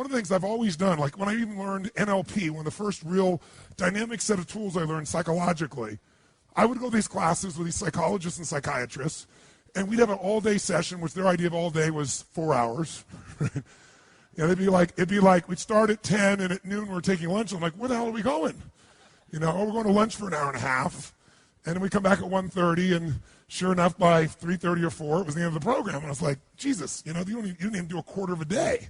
one of the things I've always done, like when I even learned NLP, one of the first real dynamic set of tools I learned psychologically, I would go to these classes with these psychologists and psychiatrists, and we'd have an all-day session, which their idea of all day was 4 hours. It'd be like we'd start at 10, and at noon we're taking lunch. I'm like, where the hell are we going? We're going to lunch for an hour and a half, and then we come back at 1:30, and sure enough, by 3:30 or 4, it was the end of the program. And I was like, Jesus, you didn't even do a quarter of a day.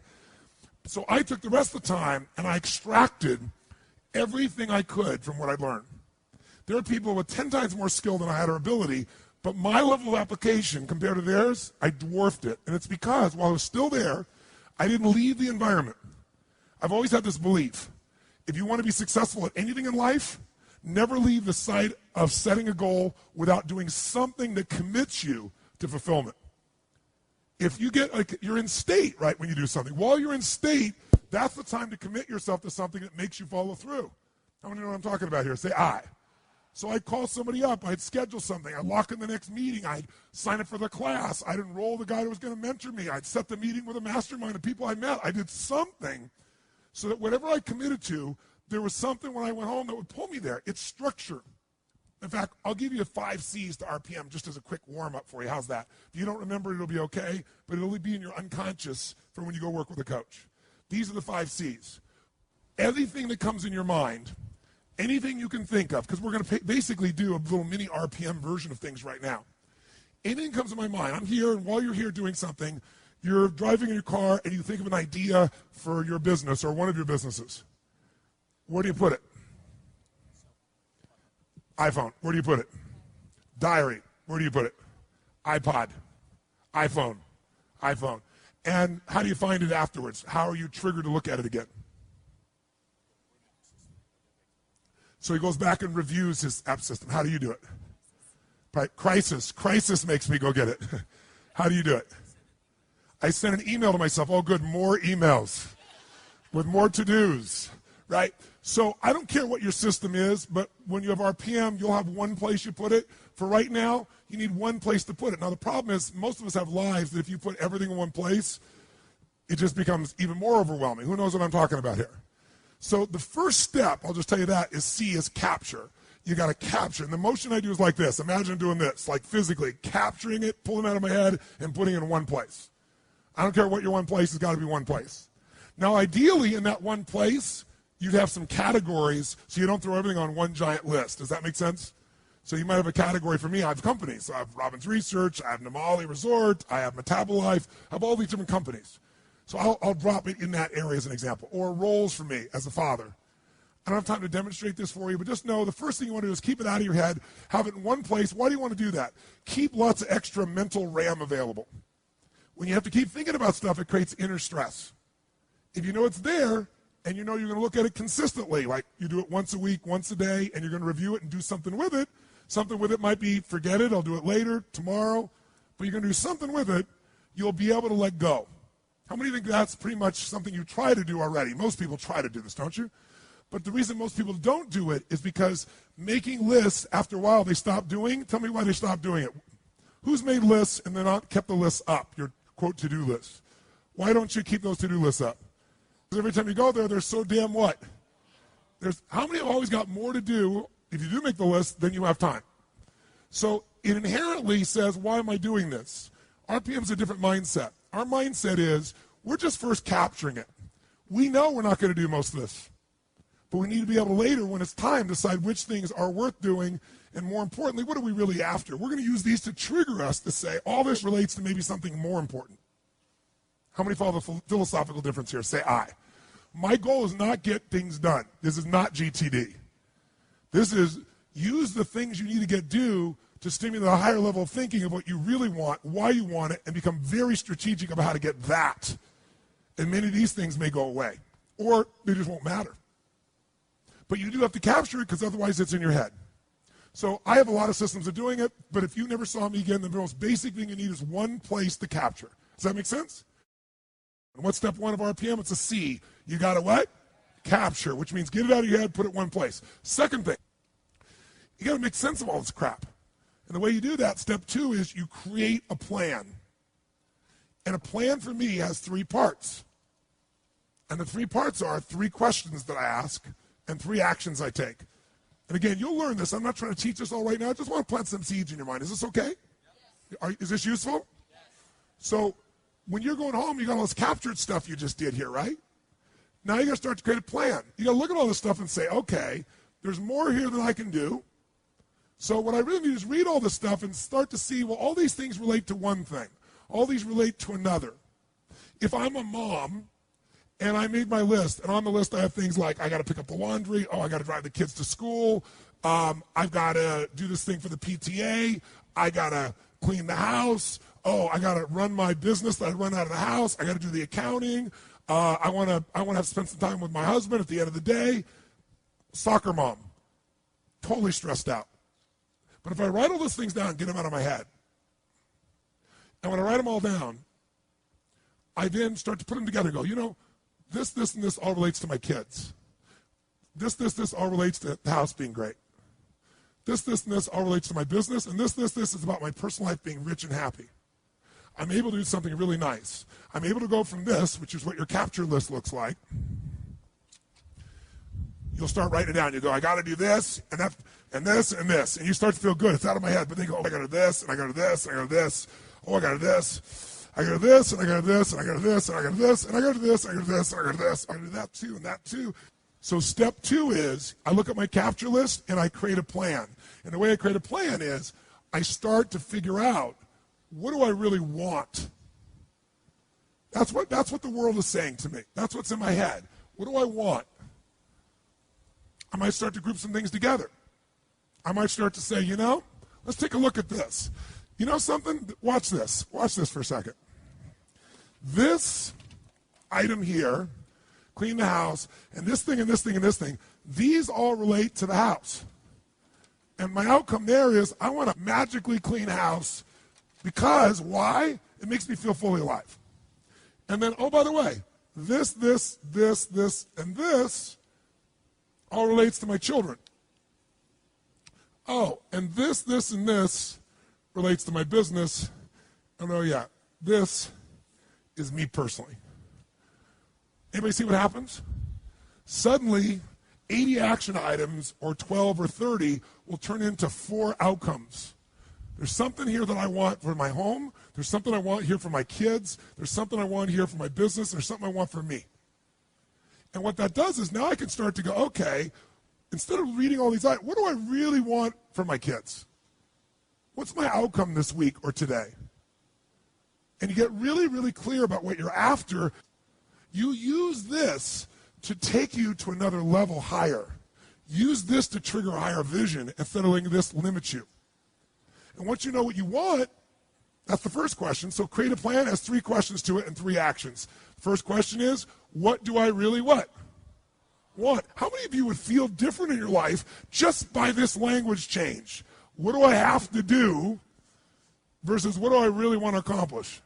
So I took the rest of the time, and I extracted everything I could from what I'd learned. There are people with 10 times more skill than I had or ability, but my level of application compared to theirs, I dwarfed it. And it's because while I was still there, I didn't leave the environment. I've always had this belief. If you want to be successful at anything in life, never leave the sight of setting a goal without doing something that commits you to fulfillment. If you you're in state, right, when you do something. While you're in state, that's the time to commit yourself to something that makes you follow through. How many know what I'm talking about here? Say I. So I'd call somebody up, I'd schedule something, I'd lock in the next meeting, I'd sign up for the class, I'd enroll the guy who was going to mentor me, I'd set the meeting with a mastermind of people I met. I did something so that whatever I committed to, there was something when I went home that would pull me there. It's structure. In fact, I'll give you 5 C's to RPM just as a quick warm-up for you. How's that? If you don't remember, it'll be okay, but it'll be in your unconscious for when you go work with a coach. These are the 5 C's. Everything that comes in your mind, anything you can think of, because we're going to basically do a little mini RPM version of things right now. Anything comes to my mind. I'm here, and while you're here doing something, you're driving in your car, and you think of an idea for your business or one of your businesses. Where do you put it? iPhone. Where do you put it? Diary. Where do you put it? iPod. iPhone. iPhone. And how do you find it afterwards? How are you triggered to look at it again? So he goes back and reviews his app system. How do you do it? Right? Crisis. Crisis makes me go get it. How do you do it? I send an email to myself. Oh, good, more emails with more to-dos, right? So I don't care what your system is, but when you have RPM, you'll have one place you put it. For right now, you need one place to put it. Now, the problem is most of us have lives that if you put everything in one place, it just becomes even more overwhelming. Who knows what I'm talking about here? So the first step, I'll just tell you that, is C, is capture. You got to capture. And the motion I do is like this. Imagine doing this, like physically capturing it, pulling it out of my head, and putting it in one place. I don't care what your one place, it's got to be one place. Now, ideally, in that one place, you'd have some categories so you don't throw everything on one giant list. Does that make sense? So you might have a category. For me, I have companies. So I have Robbins Research, I have Namali Resort, I have Metabolife, I have all these different companies. So I'll drop it in that area as an example. Or roles for me as a father. I don't have time to demonstrate this for you, but just know the first thing you want to do is keep it out of your head, have it in one place. Why do you want to do that? Keep lots of extra mental RAM available. When you have to keep thinking about stuff, it creates inner stress. If you know it's there, and you know you're going to look at it consistently, like you do it once a week, once a day, and you're going to review it and do something with it. Something with it might be, forget it, I'll do it later, tomorrow, but you're going to do something with it, you'll be able to let go. How many think that's pretty much something you try to do already? Most people try to do this, don't you? But the reason most people don't do it is because making lists, after a while, they stop doing. Tell me why they stop doing it. Who's made lists and then not kept the lists up, your, quote, to-do list? Why don't you keep those to-do lists up? Because every time you go there, they're so damn what? How many have always got more to do, if you do make the list, than you have time? So it inherently says, why am I doing this? RPM's a different mindset. Our mindset is, we're just first capturing it. We know we're not going to do most of this. But we need to be able to later, when it's time, decide which things are worth doing, and more importantly, what are we really after? We're going to use these to trigger us to say, all this relates to maybe something more important. How many follow the philosophical difference here? Say I. My goal is not get things done. This is not GTD. This is use the things you need to get done to stimulate a higher level of thinking of what you really want, why you want it, and become very strategic about how to get that. And many of these things may go away, or they just won't matter. But you do have to capture it because otherwise it's in your head. So I have a lot of systems of doing it, but if you never saw me again, the most basic thing you need is one place to capture. Does that make sense? And what's step 1 of RPM? It's a C. You got to what? Capture, which means get it out of your head, put it in one place. Second thing, you got to make sense of all this crap. And the way you do that, step 2, is you create a plan. And a plan for me has 3 parts. And the 3 parts are 3 questions that I ask and 3 actions I take. And again, you'll learn this. I'm not trying to teach this all right now. I just want to plant some seeds in your mind. Is this okay? Is this useful? So when you're going home, you got all this captured stuff you just did here, right? Now you got to start to create a plan. You got to look at all this stuff and say, okay, there's more here than I can do. So what I really need is read all this stuff and start to see, well, all these things relate to one thing. All these relate to another. If I'm a mom and I made my list, and on the list I have things like I got to pick up the laundry, I got to drive the kids to school, I've got to do this thing for the PTA, I got to clean the house, I got to run my business that I run out of the house, I got to do the accounting, I want to have to spend some time with my husband at the end of the day. Soccer mom, totally stressed out. But if I write all those things down and get them out of my head, and when I write them all down, I then start to put them together and go, this, and this all relates to my kids. This all relates to the house being great. This, and this all relates to my business. And this is about my personal life being rich and happy. I'm able to do something really nice. I'm able to go from this, which is what your capture list looks like. You'll start writing it down. You go, I got to do this, and that, and this, and this. And you start to feel good. It's out of my head. But then you go, I got to do this, and I got to do this, and I got to do this. I got to do this. I got to do this, and I got to do this, and I got to do this, and I got to do this, and I got to do this, and I got to do this, and I got to do this. I got to do that too, and that too. So step 2 is I look at my capture list, and I create a plan. And the way I create a plan is I start to figure out, what do I really want? That's what the world is saying to me. That's what's in my head. What do I want? I might start to group some things together. I might start to say, let's take a look at this. You know something? Watch this. Watch this for a second. This item here, clean the house, and this thing, and this thing, and this thing, these all relate to the house. And my outcome there is I want a magically clean house because, why? It makes me feel fully alive. And then, by the way, this, and this all relates to my children. And this, and this relates to my business. And this is me personally. Anybody see what happens? Suddenly, 80 action items or 12 or 30 will turn into 4 outcomes. There's something here that I want for my home. There's something I want here for my kids. There's something I want here for my business. There's something I want for me. And what that does is now I can start to go, okay, instead of reading all these items, what do I really want for my kids? What's my outcome this week or today? And you get really, really clear about what you're after. You use this to take you to another level higher. Use this to trigger a higher vision instead of letting this limit you. And once you know what you want, that's the first question. So create a plan has 3 questions to it and 3 actions. First question is, what do I really want? How many of you would feel different in your life just by this language change? What do I have to do versus what do I really want to accomplish?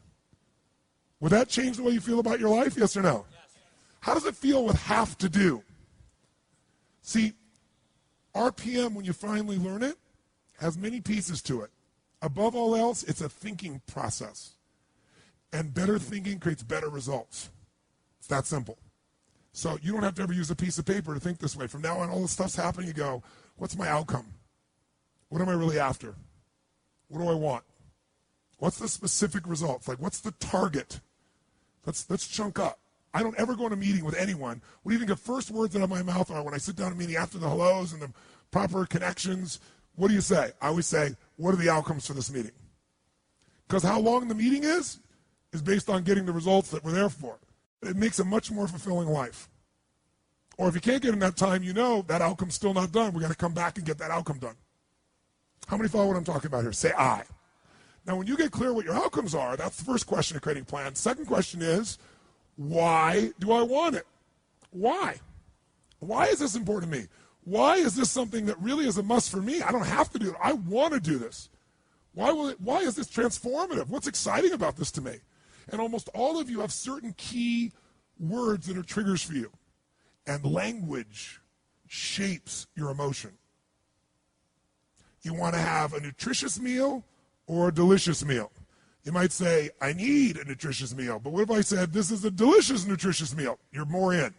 Would that change the way you feel about your life? Yes or no? Yes. How does it feel with have to do? See, RPM, when you finally learn it, has many pieces to it. Above all else, it's a thinking process. And better thinking creates better results. It's that simple. So you don't have to ever use a piece of paper to think this way. From now on, all this stuff's happening, you go, what's my outcome? What am I really after? What do I want? What's the specific results? Like, what's the target? Let's chunk up. I don't ever go in a meeting with anyone. What do you think the first words out of my mouth are when I sit down in a meeting after the hellos and the proper connections? What do you say? I always say, what are the outcomes for this meeting? Because how long the meeting is based on getting the results that we're there for. It makes a much more fulfilling life. Or if you can't get in that time, that outcome's still not done. We got to come back and get that outcome done. How many follow what I'm talking about here? Say I. Now, when you get clear what your outcomes are, that's the first question of creating plans. Second question is, why do I want it? Why? Why is this important to me? Why is this something that really is a must for me? I don't have to do it. I want to do this. Why is this transformative? What's exciting about this to me? And almost all of you have certain key words that are triggers for you. And language shapes your emotion. You want to have a nutritious meal or a delicious meal. You might say, I need a nutritious meal. But what if I said, this is a delicious, nutritious meal? You're more in.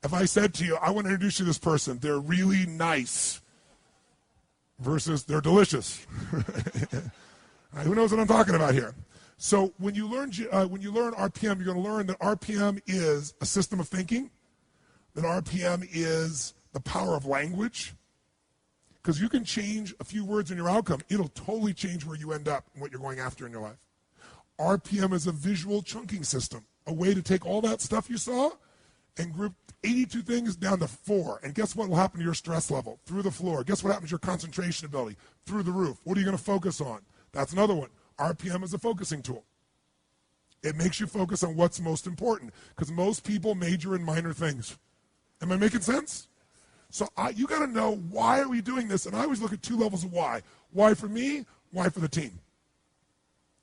If I said to you, I want to introduce you to this person, they're really nice versus they're delicious. Who knows what I'm talking about here? So when you learn RPM, you're going to learn that RPM is a system of thinking, that RPM is the power of language, because you can change a few words in your outcome. It'll totally change where you end up and what you're going after in your life. RPM is a visual chunking system, a way to take all that stuff you saw and group 82 things down to 4. And guess what will happen to your stress level? Through the floor. Guess what happens to your concentration ability? Through the roof. What are you going to focus on? That's another one. RPM is a focusing tool. It makes you focus on what's most important, because most people major in minor things. Am I making sense? So you got to know, why are we doing this? And I always look at 2 levels of why. Why for me? Why for the team?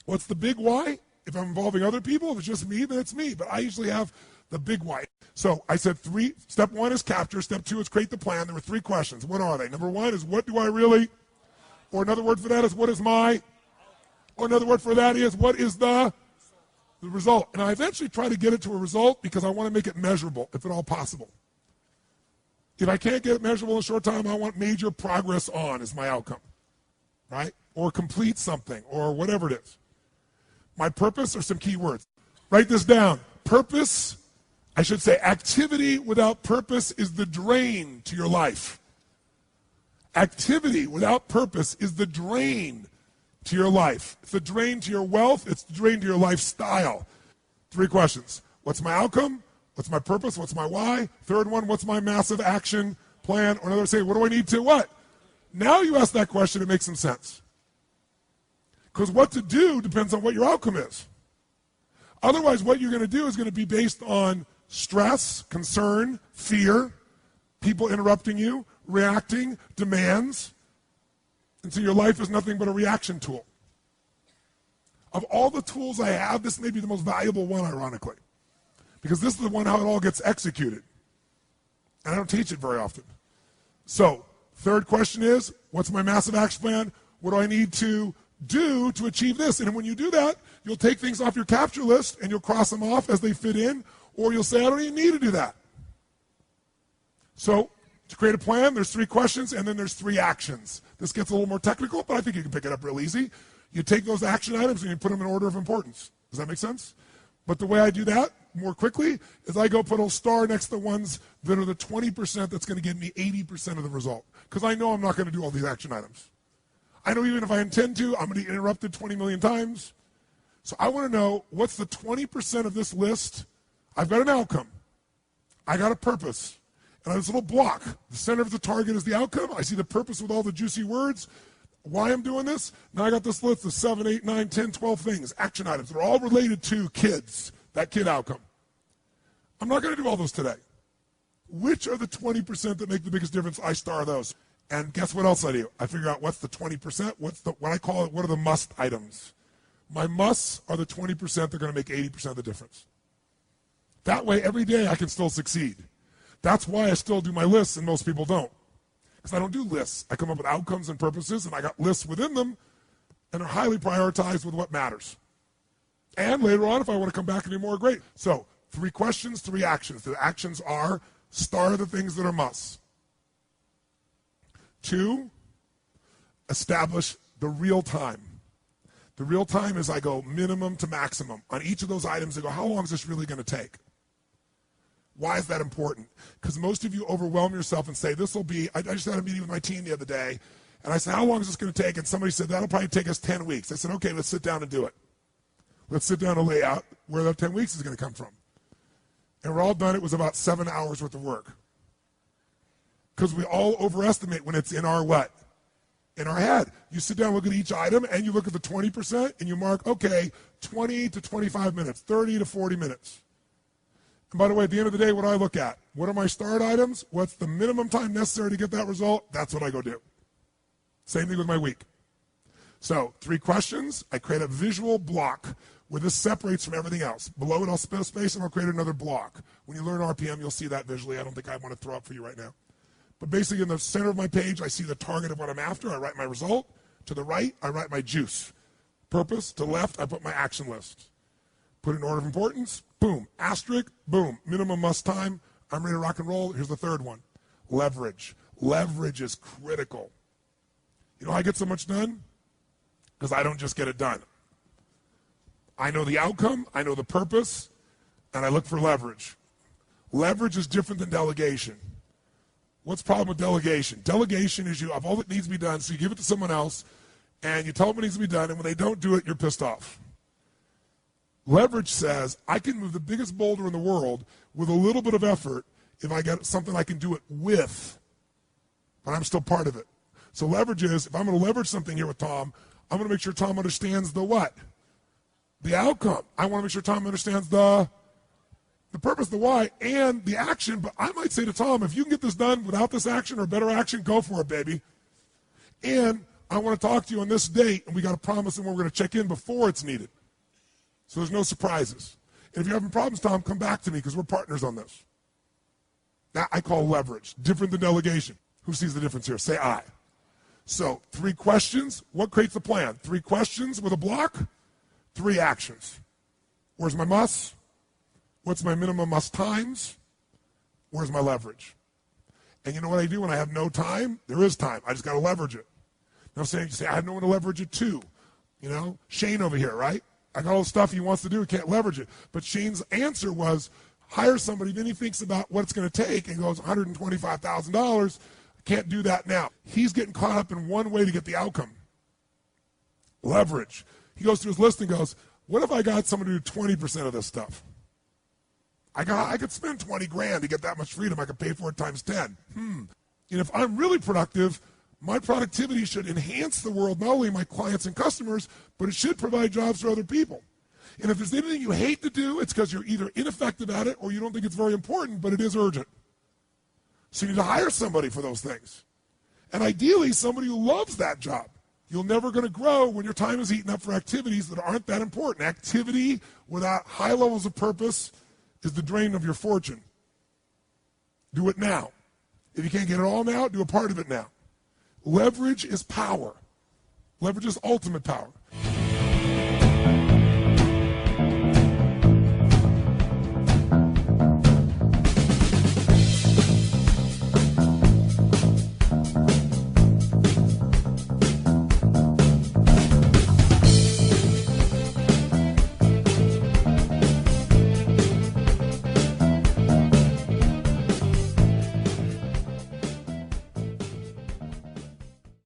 What's the big why? If I'm involving other people, if it's just me, then it's me. But I usually have the big why. So I said 3. Step 1 is capture. Step 2 is create the plan. There were 3 questions. What are they? Number 1 is, what do I really? Or another word for that is, what is my? Or another word for that is, what is the result? And I eventually try to get it to a result because I want to make it measurable, if at all possible. If I can't get it measurable in a short time, I want major progress on as my outcome, right? Or complete something, or whatever it is. My purpose are some key words. Write this down. Purpose, I should say, activity without purpose is the drain to your life. Activity without purpose is the drain to your life. It's the drain to your wealth. It's the drain to your lifestyle. 3 questions. What's my outcome? What's my purpose? What's my why? Third one, what's my massive action plan? Or another, say, what do I need to what? Now you ask that question, it makes some sense. Because what to do depends on what your outcome is. Otherwise, what you're going to do is going to be based on stress, concern, fear, people interrupting you, reacting, demands. And so your life is nothing but a reaction tool. Of all the tools I have, this may be the most valuable one, ironically. Because this is the one how it all gets executed. And I don't teach it very often. So, third question is, what's my massive action plan? What do I need to do to achieve this? And when you do that, you'll take things off your capture list and you'll cross them off as they fit in, or you'll say, I don't even need to do that. So, to create a plan, there's 3 questions, and then there's 3 actions. This gets a little more technical, but I think you can pick it up real easy. You take those action items and you put them in order of importance. Does that make sense? But the way I do that more quickly is I go put a star next to the ones that are the 20% that's going to give me 80% of the result. Because I know I'm not going to do all these action items. I know even if I intend to, I'm going to get interrupted 20 million times. So I want to know, what's the 20% of this list? I've got an outcome. I got a purpose. And I have this little block. The center of the target is the outcome. I see the purpose with all the juicy words. Why I'm doing this? Now I got this list of 7, 8, 9, 10, 12 things, action items. They're all related to kids, that kid outcome. I'm not going to do all those today. Which are the 20% that make the biggest difference? I star those. And guess what else I do? I figure out what's the 20%, what I call it, what are the must items. My musts are the 20% that are going to make 80% of the difference. That way, every day I can still succeed. That's why I still do my lists and most people don't. Because I don't do lists. I come up with outcomes and purposes, and I got lists within them, and they're highly prioritized with what matters. And later on, if I want to come back and do more, great. So, 3 questions, 3 actions. The actions are, star the things that are musts. 2, establish the real time. The real time is I go minimum to maximum. On each of those items, I go, how long is this really going to take? Why is that important? Because most of you overwhelm yourself and say, this will be, I just had a meeting with my team the other day, and I said, how long is this going to take? And somebody said, that'll probably take us 10 weeks. I said, okay, let's sit down and do it. Let's sit down and lay out where that 10 weeks is going to come from. And we're all done. It was about 7 hours worth of work. Because we all overestimate when it's in our what? In our head. You sit down, look at each item, and you look at the 20%, and you mark, okay, 20 to 25 minutes, 30 to 40 minutes. And by the way, at the end of the day, what do I look at? What are my start items? What's the minimum time necessary to get that result? That's what I go do. Same thing with my week. So 3 questions. I create a visual block where this separates from everything else. Below it, I'll split a space, and I'll create another block. When you learn RPM, you'll see that visually. I don't think I want to throw up for you right now. But basically, in the center of my page, I see the target of what I'm after. I write my result. To the right, I write my juice. purpose. To the left, I put my action list. Put it in order of importance. Boom. Asterisk. Boom. Minimum must time. I'm ready to rock and roll. Here's the third one. Leverage. Leverage is critical. You know how I get so much done? Because I don't just get it done. I know the outcome, I know the purpose, and I look for leverage. Leverage is different than delegation. What's the problem with delegation? Delegation is you have all that needs to be done, so you give it to someone else, and you tell them what needs to be done, and when they don't do it, you're pissed off. Leverage says, I can move the biggest boulder in the world with a little bit of effort if I get something I can do it with, but I'm still part of it. So leverage is, if I'm going to leverage something here with Tom, I'm going to make sure Tom understands the what? The outcome. I want to make sure Tom understands the purpose, the why, and the action. But I might say to Tom, if you can get this done without this action or better action, go for it, baby. And I want to talk to you on this date, and we got a promise, and we're going to check in before it's needed. So there's no surprises. And if you're having problems, Tom, come back to me because we're partners on this. That I call leverage, different than delegation. Who sees the difference here? Say aye. So 3 questions. What creates the plan? 3 questions with a block, 3 actions. Where's my must? What's my minimum must times? Where's my leverage? And you know what I do when I have no time? There is time. I just got to leverage it. Now I'm saying, you say, I have no one to leverage it to. You know, Shane over here, right? I got all the stuff he wants to do. He can't leverage it. But Shane's answer was hire somebody. Then he thinks about what it's going to take and goes $125,000. Can't do that now. He's getting caught up in one way to get the outcome. Leverage. He goes through his list and goes, what if I got someone to do 20% of this stuff? I could spend 20 grand to get that much freedom. I could pay for it times 10. And if I'm really productive, my productivity should enhance the world, not only my clients and customers, but it should provide jobs for other people. And if there's anything you hate to do, it's because you're either ineffective at it or you don't think it's very important, but it is urgent. So you need to hire somebody for those things. And ideally, somebody who loves that job. You're never going to grow when your time is eaten up for activities that aren't that important. Activity without high levels of purpose is the drain of your fortune. Do it now. If you can't get it all now, do a part of it now. Leverage is power. Leverage is ultimate power.